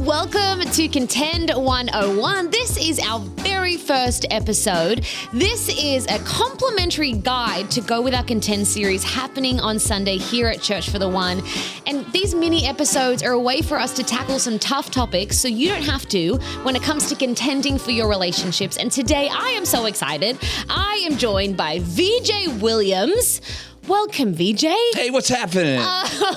Welcome to Contend 101. This is our very first episode. This is a complimentary guide to go with our Contend series happening on Sunday here at Church for the One. And these mini episodes are a way for us to tackle some tough topics so you don't have to when it comes to contending for your relationships. And today I am so excited. I am joined by VJ Williams. Welcome, VJ. Hey, what's happening?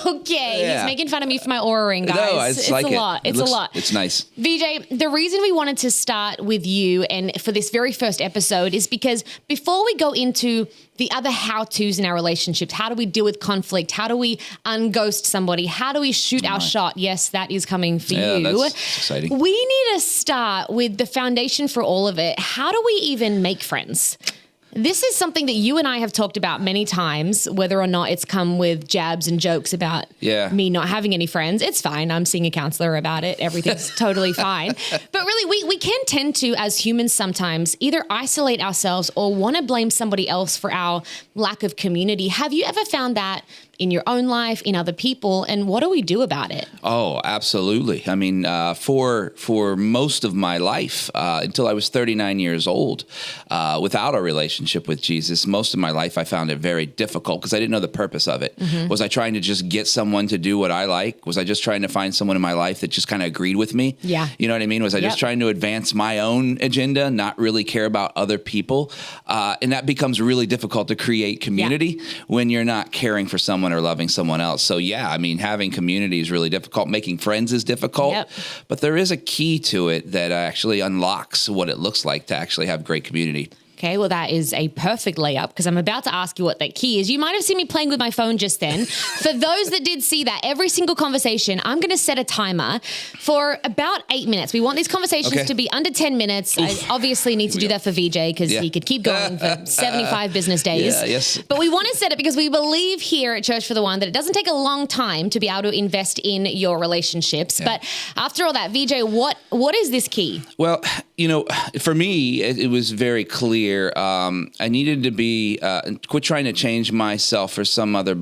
Okay. Yeah. He's making fun of me for my aura ring, guys. No, it's like a lot. It's a lot. It's nice. VJ, the reason we wanted to start with you and for this very first episode is because before we go into the other how-tos in our relationships, how do we deal with conflict? How do we unghost somebody? How do we shoot our shot? Yes, that is coming for you. That's exciting. We need to start with the foundation for all of it. How do we even make friends? This is something that you and I have talked about many times, whether or not it's come with jabs and jokes about me not having any friends. It's fine. I'm seeing a counselor about it. Everything's totally fine. But really, we can tend to, as humans sometimes, either isolate ourselves or want to blame somebody else for our lack of community. Have you ever found that in your own life, in other people, and what do we do about it? Oh, absolutely. I mean, for most of my life, until I was 39 years old, without a relationship with Jesus, most of my life I found it very difficult because I didn't know the purpose of it. Mm-hmm. Was I trying to just get someone to do what I like? Was I just trying to find someone in my life that just kind of agreed with me? Yeah. You know what I mean? Was I just trying to advance my own agenda, not really care about other people? And that becomes really difficult to create community when you're not caring for someone or loving someone else. So I mean, having community is really difficult. Making friends is difficult, but there is a key to it that actually unlocks what it looks like to actually have great community. Okay, well, that is a perfect layup because I'm about to ask you what that key is. You might have seen me playing with my phone just then. For those that did see that, every single conversation, I'm going to set a timer for about 8 minutes. We want these conversations to be under 10 minutes. I obviously need to do that for VJ because he could keep going for 75 business days. But we want to set it because we believe here at Church for the One that it doesn't take a long time to be able to invest in your relationships. But after all that, VJ, what is this key? Well, you know, for me, it was very clear. I needed to be quit trying to change myself for some other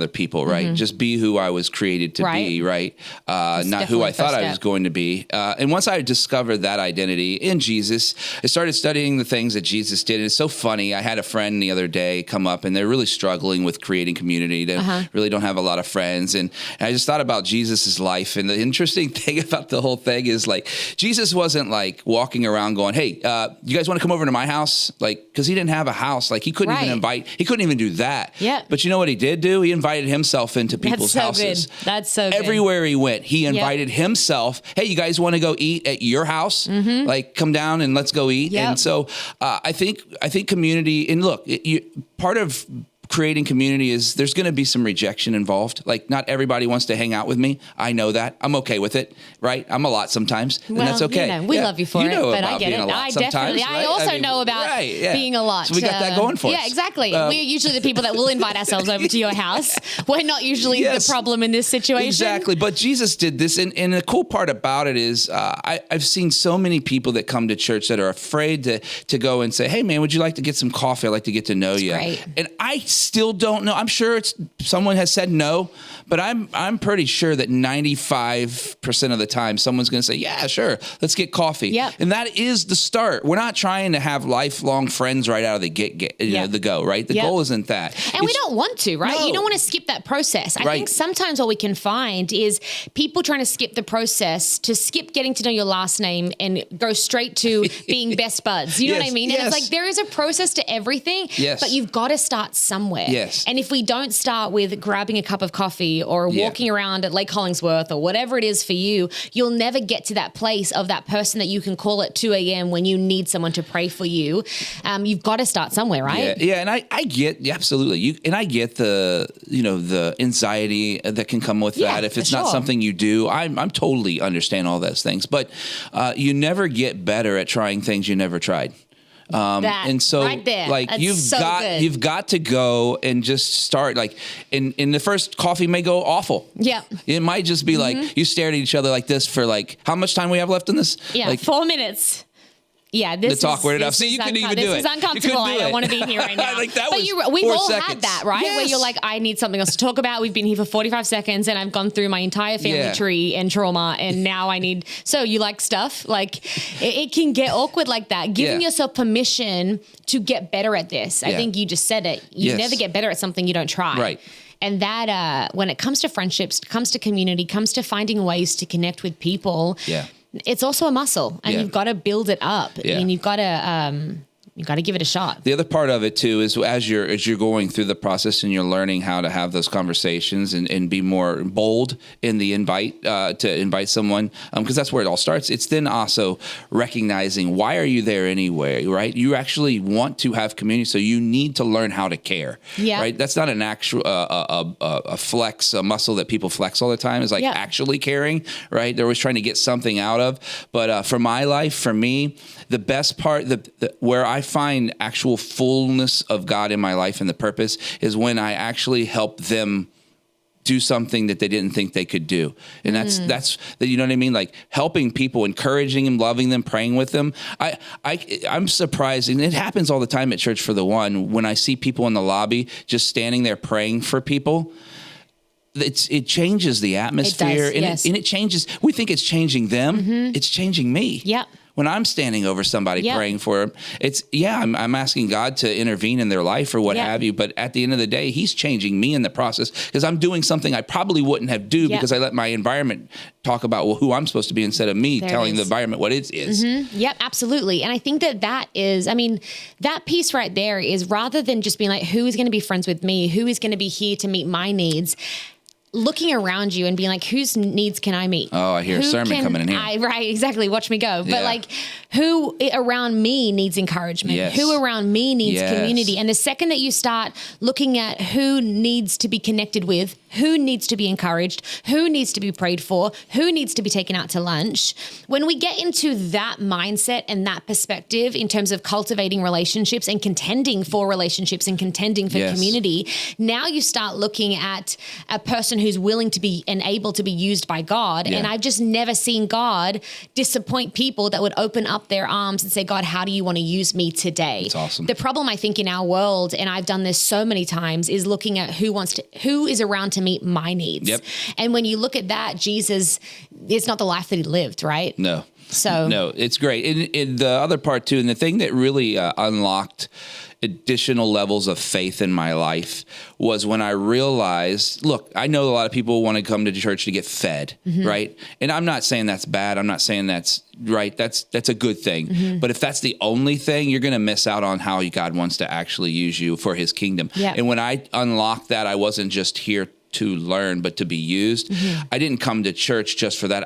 people, right? Mm-hmm. Just be who I was created to be, right? Not who I thought I was going to be. And once I discovered that identity in Jesus, I started studying the things that Jesus did. And it's so funny. I had a friend the other day come up, and they're really struggling with creating community. They really don't have a lot of friends, and I just thought about Jesus's life. And the interesting thing about the whole thing is, like, Jesus wasn't like walking around going, "Hey, you guys want to come over to my house?" Like, because he didn't have a house. Like, he couldn't even do that. Yeah. But you know what he did do? He invited himself into people's houses. That's so good. Everywhere he went, he invited himself. Hey, you guys want to go eat at your house? Mm-hmm. Like, come down and let's go eat. Yep. And so I think community, and look, part of creating community is there's going to be some rejection involved. Like, not everybody wants to hang out with me. I know that. I'm okay with it, right? I'm a lot sometimes, and that's okay. You know, we love you for it, but I get it. I definitely. Right? I also know about being a lot. So we got that going for us. Yeah, exactly. We're usually the people that will invite ourselves over to your house. We're not usually the problem in this situation. Exactly. But Jesus did this, and the cool part about it is I've seen so many people that come to church that are afraid to go and say, "Hey, man, would you like to get some coffee? I'd like to get to know you." Great. And I still don't know. I'm sure someone has said no, but I'm pretty sure that 95% of the time someone's going to say, "Yeah, sure, let's get coffee." Yep. And that is the start. We're not trying to have lifelong friends right out of the the go, right? The goal isn't that. And we don't want to, right? No. You don't want to skip that process. I think sometimes what we can find is people trying to skip the process, to skip getting to know your last name and go straight to being best buds. You know what I mean? And it's like there is a process to everything, but you've got to start somewhere. Yes. And if we don't start with grabbing a cup of coffee or walking around at Lake Hollingsworth or whatever it is for you, you'll never get to that place of that person that you can call at 2 a.m. when you need someone to pray for you. You've got to start somewhere, right? Yeah, and I get absolutely. And I get the anxiety that can come with that if it's not something you do. I'm totally understand all those things, but you never get better at trying things you never tried. And so right there. Like That's you've got to go and just start, like in the first coffee may go awful. Yeah. It might just be like you stared at each other like this for like how much time we have left in this? Yeah. Like 4 minutes. Yeah, it's awkward enough. See, you couldn't even do it. This is uncomfortable. I don't want to be here right now. Like that was we've 4 all seconds. had that, right? Yes. Where you're like, I need something else to talk about. We've been here for 45 seconds and I've gone through my entire family tree and trauma. And now I need, so you like stuff? Like it can get awkward like that. Giving yourself permission to get better at this. I think you just said it. You never get better at something you don't try. Right. And that when it comes to friendships, comes to community, comes to finding ways to connect with people, it's also a muscle, and you've got to build it up. I mean, you've got to give it a shot. The other part of it too is as you're going through the process and you're learning how to have those conversations and be more bold in the invite to invite someone, because that's where it all starts. It's then also recognizing, why are you there anyway, right? You actually want to have community, so you need to learn how to care, right? That's not an actual a flex, a muscle that people flex all the time. Is like actually caring, right? They're always trying to get something out of. But for my life, for me, the best part, where I find actual fullness of God in my life and the purpose is when I actually help them do something that they didn't think they could do. And that's you know what I mean? Like helping people, encouraging them, loving them, praying with them. I'm surprised, and it happens all the time at Church for the One, when I see people in the lobby just standing there praying for people. It changes the atmosphere. It does, and it changes. We think it's changing them. It's changing me. Yep. When I'm standing over somebody praying for them, I'm asking God to intervene in their life or what have you. But at the end of the day, He's changing me in the process, because I'm doing something I probably wouldn't have do because I let my environment talk about who I'm supposed to be instead of me telling the environment what it is. Yep, absolutely. And I think that is, I mean, that piece right there is, rather than just being like, who is going to be friends with me? Who is going to be here to meet my needs? Looking around you and being like, whose needs can I meet? Oh, I hear a sermon coming in here. Right, exactly. Watch me go. But like, who around me needs encouragement? Yes. Who around me needs community? And the second that you start looking at who needs to be connected with, who needs to be encouraged, who needs to be prayed for, who needs to be taken out to lunch, when we get into that mindset and that perspective in terms of cultivating relationships and contending for relationships and contending for community, now you start looking at a person who's willing to be and able to be used by God. And I've just never seen God disappoint people that would open up their arms and say, God, how do you want to use me today? That's awesome. The problem, I think, in our world, and I've done this so many times, is looking at who is around to meet my needs. Yep. And when you look at that, Jesus, it's not the life that He lived, right? No. So no, it's great. And the other part too, and the thing that really unlocked additional levels of faith in my life was when I realized, look, I know a lot of people want to come to church to get fed, right? And I'm not saying that's bad. I'm not saying that's right. That's a good thing. But if that's the only thing, you're going to miss out on how God wants to actually use you for His kingdom. Yep. And when I unlocked that, I wasn't just here to learn, but to be used. I didn't come to church just for that.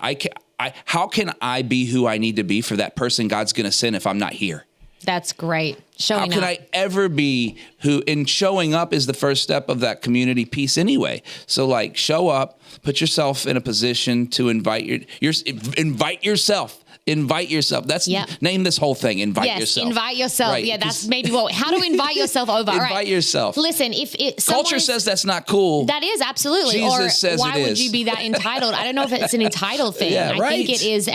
How can I be who I need to be for that person God's going to send if I'm not here? That's great. Showing up. How could I ever be who? And showing up is the first step of that community piece anyway. So like, show up, put yourself in a position to invite yourself. Invite yourself. That's name this whole thing. Invite yourself. Invite yourself. Right. Yeah, that's maybe how to invite yourself over. Invite yourself. Listen, if culture says that's not cool, that is absolutely. Jesus or says why it would is. you be that entitled? I don't know if it's an entitled thing. I think it is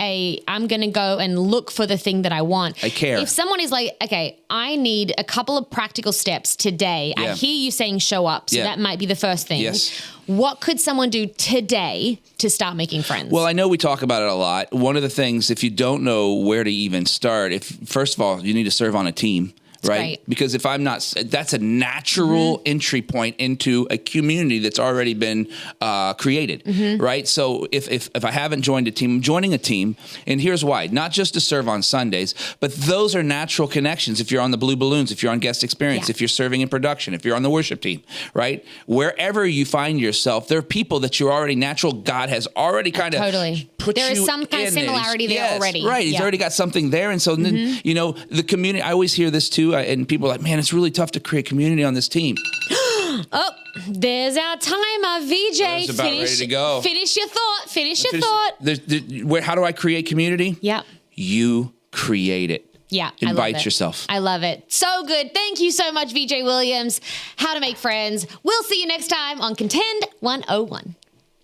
I'm going to go and look for the thing that I want. I care. If someone is like, okay, I need a couple of practical steps today. I hear you saying show up, so that might be the first thing. Yes. What could someone do today to start making friends? Well, I know we talk about it a lot. One of the things, if you don't know where to even start, first of all, you need to serve on a team. Right? Because if I'm not, that's a natural entry point into a community that's already been created, right? So if I haven't joined a team, I'm joining a team, and here's why. Not just to serve on Sundays, but those are natural connections. If you're on the Blue Balloons, if you're on guest experience, if you're serving in production, if you're on the worship team, right? Wherever you find yourself, there are people that you're already natural. God has already kind of put there you is some kind of similarity there already. Right. He's already got something there. And so then, the community, I always hear this too, and people are like, man, it's really tough to create community on this team. Oh, there's our timer, VJ. It's about ready to go. Finish your thought. Finish your thought. How do I create community? Yeah. You create it. Yeah. Invite yourself. I love it. So good. Thank you so much, VJ Williams. How to make friends. We'll see you next time on Contend 101.